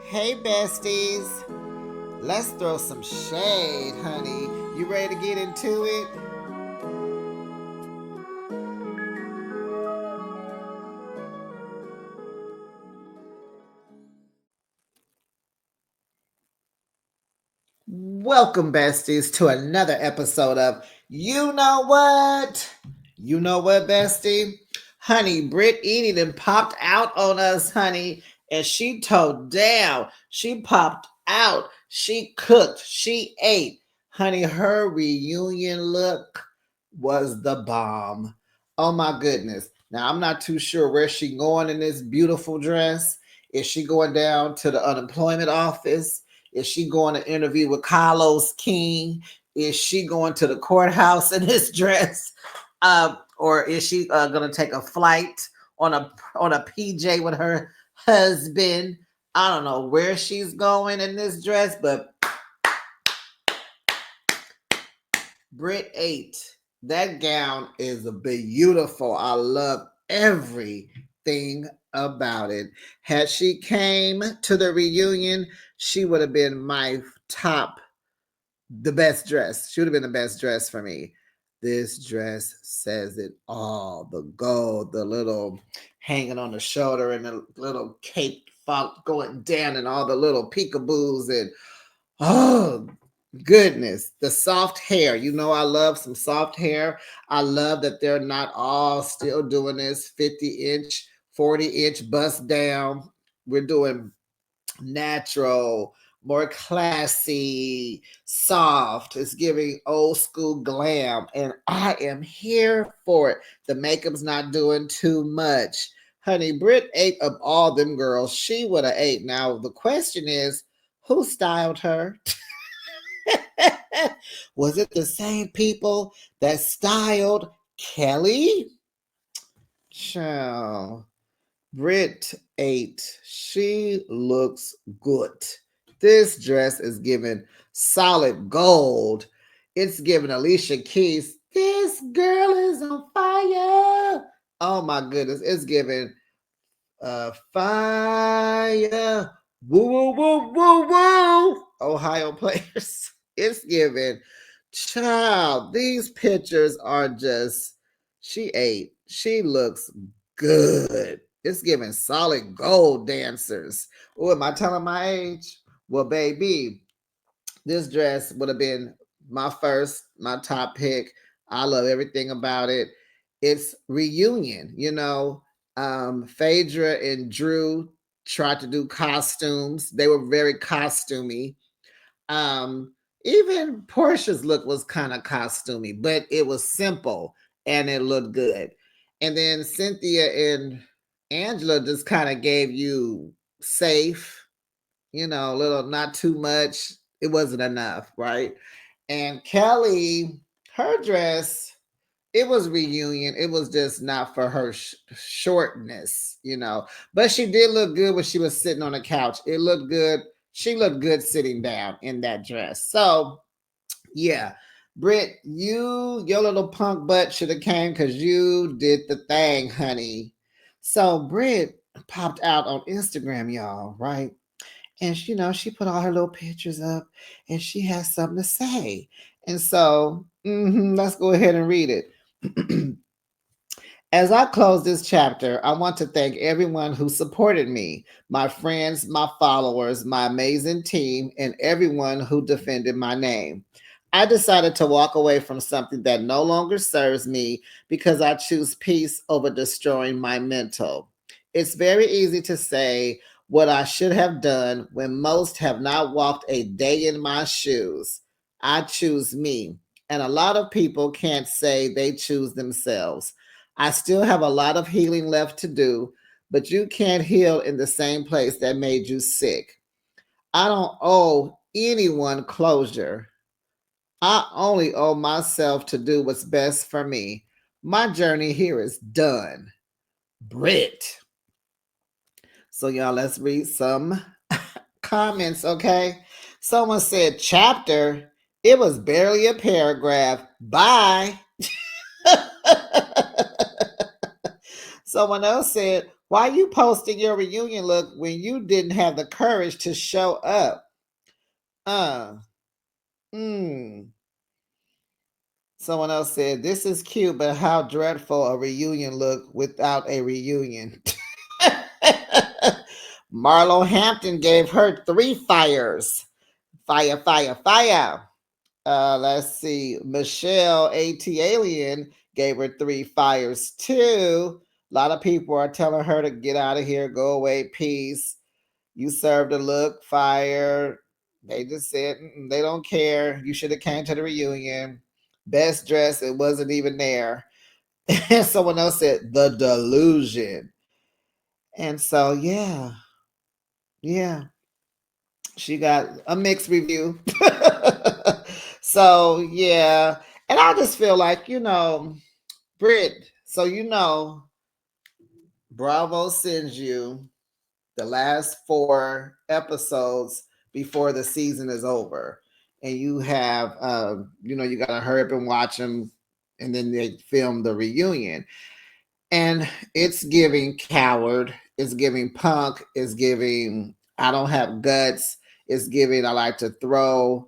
Hey, besties. Let's throw some shade, honey. You ready to get into it? Welcome, besties, to another episode of You Know What? You know what, bestie? Honey, Brit Eady done popped out on us, honey, and she towed down. She popped out. She cooked. She ate. Honey, her reunion look was the bomb. Oh my goodness. Now, I'm not too sure where she going in this beautiful dress. Is she going down to the unemployment office? Is she going to interview with Carlos King? Is she going to the courthouse in this dress? Or is she going to take a flight on a PJ with her husband? I don't know where she's going in this dress, but Brit 8, that gown is beautiful. I love everything about it. Had she came to the reunion, she would have been my top, the best dress. She would have been the best dress for me. This dress says it all. The gold, the little hanging on the shoulder, and the little cape going down, and all the little peekaboos, and oh goodness, the soft hair. You know, I love some soft hair. I love that they're not all still doing this 50-inch, 40-inch bust down. We're doing natural, more classy, soft. It's giving old school glam, and I am here for it. The makeup's not doing too much. Honey, Brit ate up all them girls. She would have ate. Now, the question is, who styled her? Was it the same people that styled Kelly? Child. Brit 8. She looks good. This dress is giving solid gold. It's giving Alicia Keys. This girl is on fire. Oh my goodness. It's giving fire. Woo, woo, woo, woo, woo. Ohio players. It's giving. Child, these pictures are just, she ate. She looks good. It's giving solid gold dancers. Oh, am I telling my age? Well, baby, this dress would have been my top pick. I love everything about it. It's reunion, you know. Phaedra and Drew tried to do costumes. They were very costumey. Um, Even Portia's look was kind of costumey, but it was simple and it looked good. And then Cynthia and Angela just kind of gave you safe, you know, a little, not too much. It wasn't enough, right? And Kelly, her dress, it was reunion. It was just not for her shortness, you know. But she did look good when she was sitting on the couch. It looked good. She looked good sitting down in that dress. So yeah, Britt, your little punk butt should have came because you did the thing, honey. So Britt popped out on Instagram, y'all, right? And she put all her little pictures up, and she has something to say. And so, let's go ahead and read it. As I close this chapter, I want to thank everyone who supported me, my friends, my followers, my amazing team, and everyone who defended my name. I decided to walk away from something that no longer serves me because I choose peace over destroying my mental. It's very easy to say what I should have done when most have not walked a day in my shoes. I choose me, and a lot of people can't say they choose themselves. I still have a lot of healing left to do, but you can't heal in the same place that made you sick. I don't owe anyone closure. I only owe myself to do what's best for me. My journey here is done. Brit. So, y'all, let's read some comments, okay? Someone said, chapter. It was barely a paragraph. Bye. Someone else said, Why you posting your reunion look when you didn't have the courage to show up? Uh, mm. Someone else said, this is cute, but how dreadful a reunion look without a reunion. Marlo Hampton gave her 3 fires. Fire, fire, fire. Let's see. Michelle A.T. Alien gave her 3 fires too. A lot of people are telling her to get out of here, go away, peace. You served a look, fire. They just said they don't care. You should have came to the reunion. Best dress, it wasn't even there. And someone else said the delusion. And so yeah, she got a mixed review. So yeah, and I just feel like Brit. So Bravo sends you the last 4 episodes before the season is over, and you have you got to hurry up and watch them, and then they film the reunion, and it's giving coward, it's giving punk, it's giving I don't have guts, it's giving I like to throw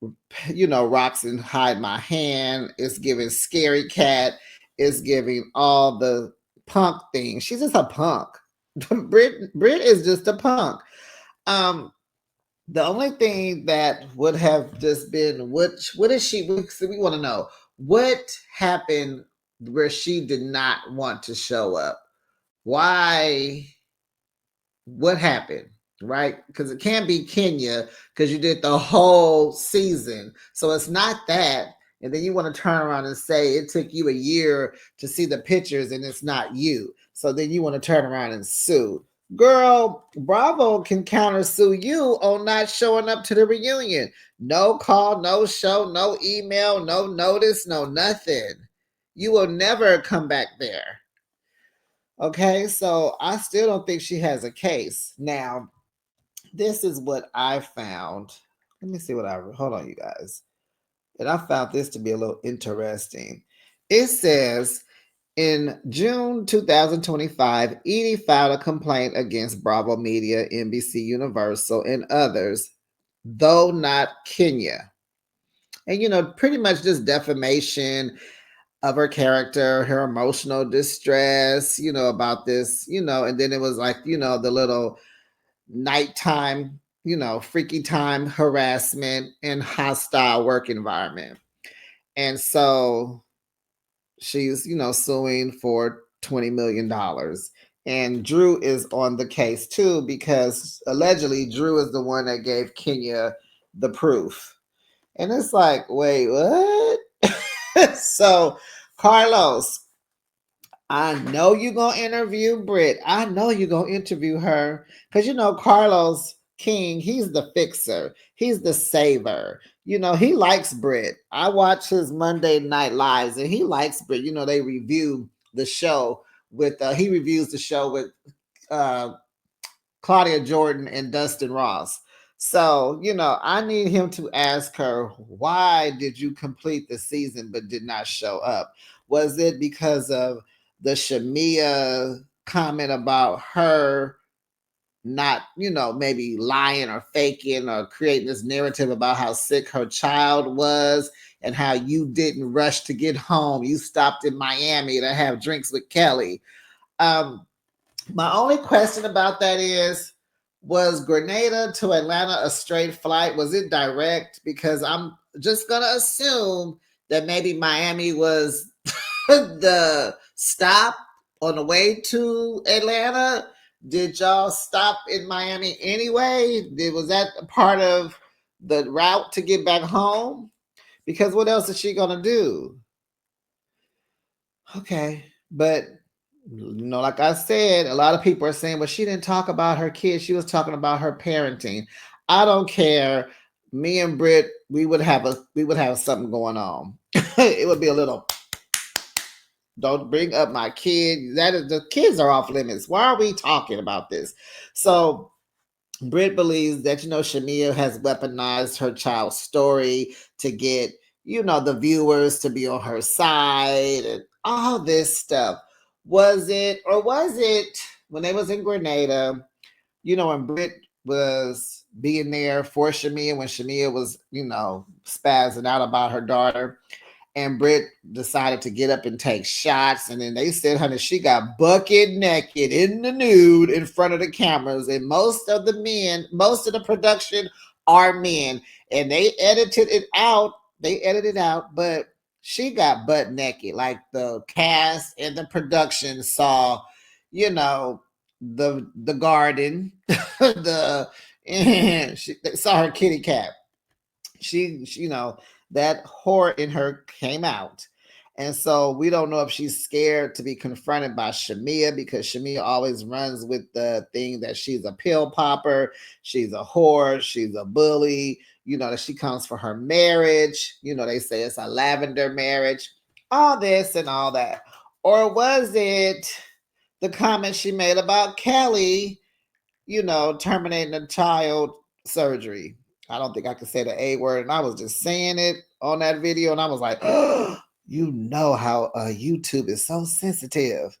rocks and hide my hand, it's giving scary cat, it's giving all the punk things. She's just a punk. Brit is just a punk. um the only thing that would have just been what is she we want to know what happened where she did not want to show up. Why? What happened? Right? Because it can't be Kenya because you did the whole season. So it's not that. And then you want to turn around and say it took you a year to see the pictures and it's not you. So then you want to turn around and sue. Girl, Bravo can counter sue you on not showing up to the reunion. No call, no show, no email, no notice, no nothing. You will never come back there. Okay, so I still don't think she has a case. Now, this is what I found. Let me see what I hold on, you guys. And I found this to be a little interesting. It says in June 2025, Eady filed a complaint against Bravo Media, NBC Universal, and others, though not Kenya. And pretty much just defamation of her character, her emotional distress, about this, and then it was like, the little nighttime, freaky time harassment and hostile work environment. And so she's, suing for $20 million. And Drew is on the case too, because allegedly Drew is the one that gave Kenya the proof. And it's like, wait, what? So, Carlos, I know you're going to interview Brit. I know you're going to interview her because, Carlos King, he's the fixer. He's the saver. He likes Brit. I watch his Monday Night Lives and he likes Brit. They review the show he reviews the show with uh, Claudia Jordan and Dustin Ross. So, I need him to ask her, why did you complete the season but did not show up? Was it because of the Shamia comment about her not, maybe lying or faking or creating this narrative about how sick her child was and how you didn't rush to get home? You stopped in Miami to have drinks with Kelly. My only question about that is, was Grenada to Atlanta a straight flight? Was it direct? Because I'm just going to assume that maybe Miami was the stop on the way to Atlanta. Did y'all stop in Miami anyway? Was that a part of the route to get back home? Because what else is she going to do? Okay, but like I said, a lot of people are saying, well, she didn't talk about her kids. She was talking about her parenting. I don't care. Me and Brit, we would have something going on. It would be a little, don't bring up my kid. The kids are off limits. Why are we talking about this? So Brit believes that, Shamia has weaponized her child's story to get, the viewers to be on her side and all this stuff. Was it when they was in Grenada, when Brit was being there for Shamia, when Shamia was, spazzing out about her daughter, and Brit decided to get up and take shots. And then they said, honey, she got bucket naked in the nude in front of the cameras. And most of the production are men. And they edited it out. But she got butt naked. Like the cast and the production saw, the garden, they saw her kitty cat. She that whore in her came out. And so we don't know if she's scared to be confronted by Shamia, because Shamia always runs with the thing that she's a pill popper, she's a whore, she's a bully, that she comes for her marriage. They say it's a lavender marriage, all this and all that. Or was it the comment she made about Kelly, terminating a child surgery? I don't think I could say the A word, and I was just saying it on that video, and I was like, oh, how YouTube is so sensitive.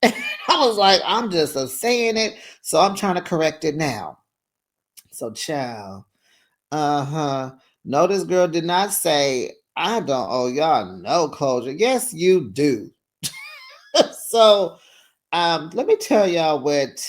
And I was like, I'm just saying it, so I'm trying to correct it now. So, child, no, this girl did not say, I don't owe y'all no closure. Yes, you do. So, let me tell y'all what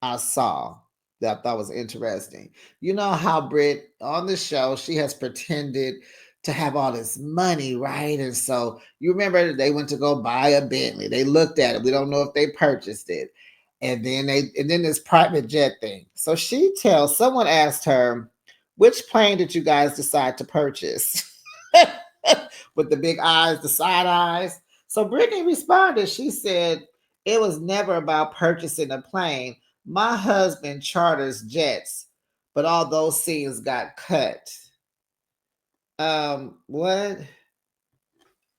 I saw that I thought was interesting. You know how Brit on the show, she has pretended to have all this money, right? And so you remember they went to go buy a Bentley. They looked at it. We don't know if they purchased it. And then this private jet thing. So someone asked her, which plane did you guys decide to purchase? With the big eyes, the side eyes. So Brittany responded. She said, it was never about purchasing a plane. My husband charters jets, but all those scenes got cut. What?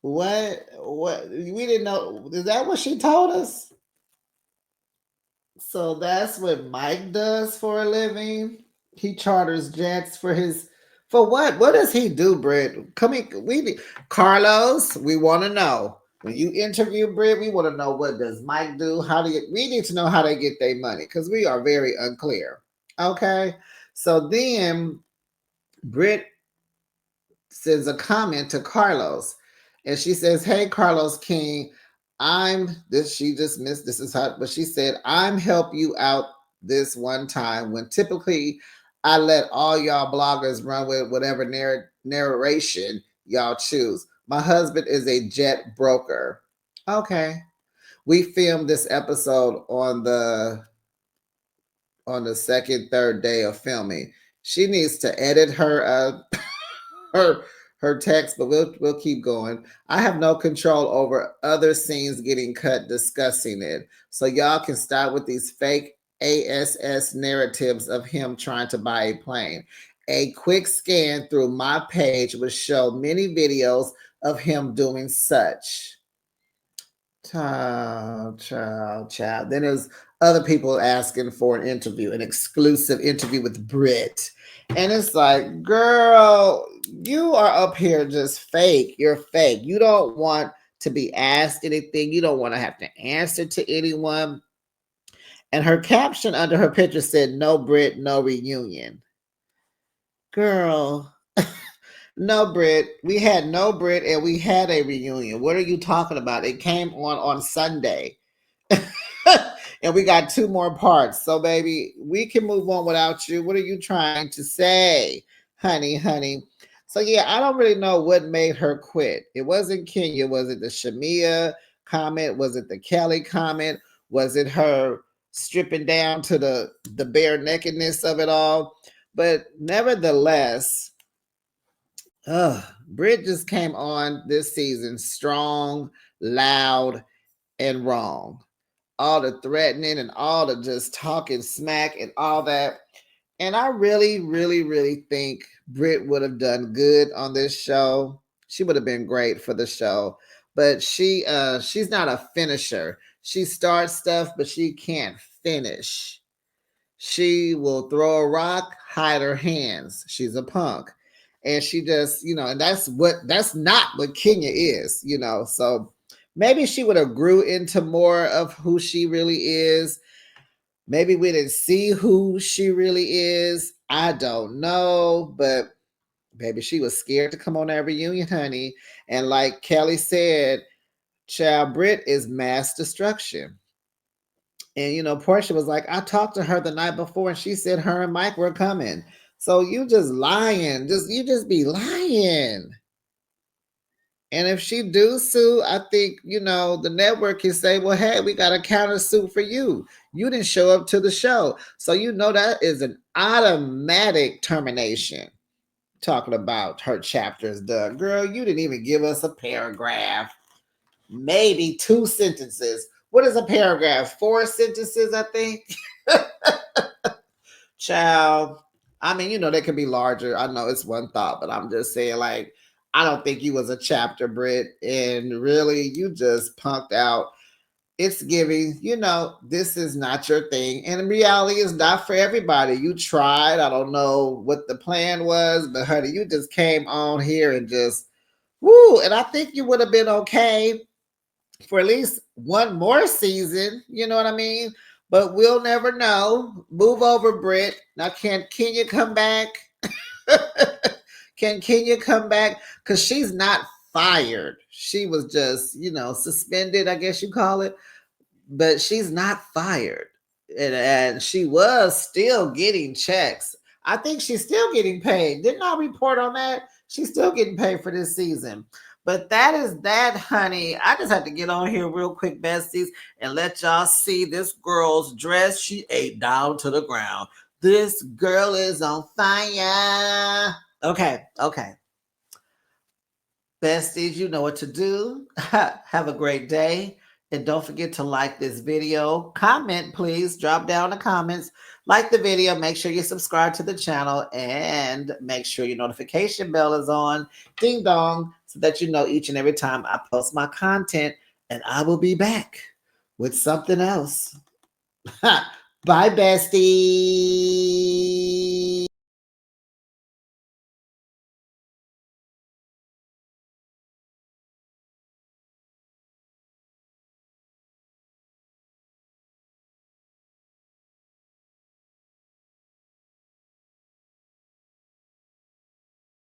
What? We didn't know. Is that what she told us? So that's what Mike does for a living. He charters jets for what? What does he do, Britt? Carlos, we want to know. When you interview Britt, we want to know, what does Mike do? We need to know how they get their money, because we are very unclear. Okay. So then Britt sends a comment to Carlos, and she says, hey, Carlos King, she just missed, this is how, but she said, I'm help you out this one time when typically I let all y'all bloggers run with whatever narration y'all choose. My husband is a jet broker. Okay. We filmed this episode on the second, third day of filming. She needs to edit her her text, but we'll keep going. I have no control over other scenes getting cut discussing it. So y'all can start with these fake ASS narratives of him trying to buy a plane. A quick scan through my page would show many videos of him doing such. Child. Then there's other people asking for an interview, an exclusive interview with Brit. And it's like, girl, you are up here just fake. You're fake. You don't want to be asked anything. You don't want to have to answer to anyone. And her caption under her picture said, no Brit, no reunion. Girl. No, Brit. We had no Brit, and we had a reunion. What are you talking about? It came on Sunday. And we got 2 more parts. So, baby, we can move on without you. What are you trying to say, honey? So, yeah, I don't really know what made her quit. It wasn't Kenya. Was it the Shamia comment? Was it the Kelly comment? Was it her stripping down to the bare nakedness of it all? But nevertheless, Brit just came on this season strong, loud, and wrong. All the threatening and all the just talking smack and all that. And I really, really, really think Brit would have done good on this show. She would have been great for the show. But she's not a finisher. She starts stuff, but she can't finish. She will throw a rock, hide her hands. She's a punk. And she just, and that's not what Kenya is. So Maybe she would have grew into more of who she really is. Maybe we didn't see who she really is. I don't know, but baby, she was scared to come on that reunion, honey. And like Kelly said, child, Brit is mass destruction. And Portia was like, I talked to her the night before and she said her and Mike were coming. So you just lying. You just be lying. And if she do sue, I think, the network can say, well, hey, we got a counter suit for you. You didn't show up to the show. So that is an automatic termination. Talking about her chapters done. Girl, you didn't even give us a paragraph. Maybe 2 sentences. What is a paragraph? 4 sentences, I think. Child. I mean, they could be larger. I know it's one thought, but I'm just saying, like, I don't think you was a chapter, Brit. And really, you just punked out. It's giving, this is not your thing. And in reality, it's not for everybody. You tried. I don't know what the plan was, but honey, you just came on here and just, woo. And I think you would have been okay for at least one more season. You know what I mean? But we'll never know. Move over, Brit. Now, can Kenya come back? Can Kenya come back? Because she's not fired. She was just, suspended, I guess you call it. But she's not fired. And she was still getting checks. I think she's still getting paid. Didn't I report on that? She's still getting paid for this season. But that is that, honey. I just had to get on here real quick, besties, and let y'all see this girl's dress. She ate down to the ground. This girl is on fire. Okay. Besties, you know what to do. Have a great day. And don't forget to like this video. Comment, please. Drop down the comments. Like the video. Make sure you subscribe to the channel. And make sure your notification bell is on. Ding dong. So that you know each and every time I post my content. And I will be back with something else. Bye, bestie.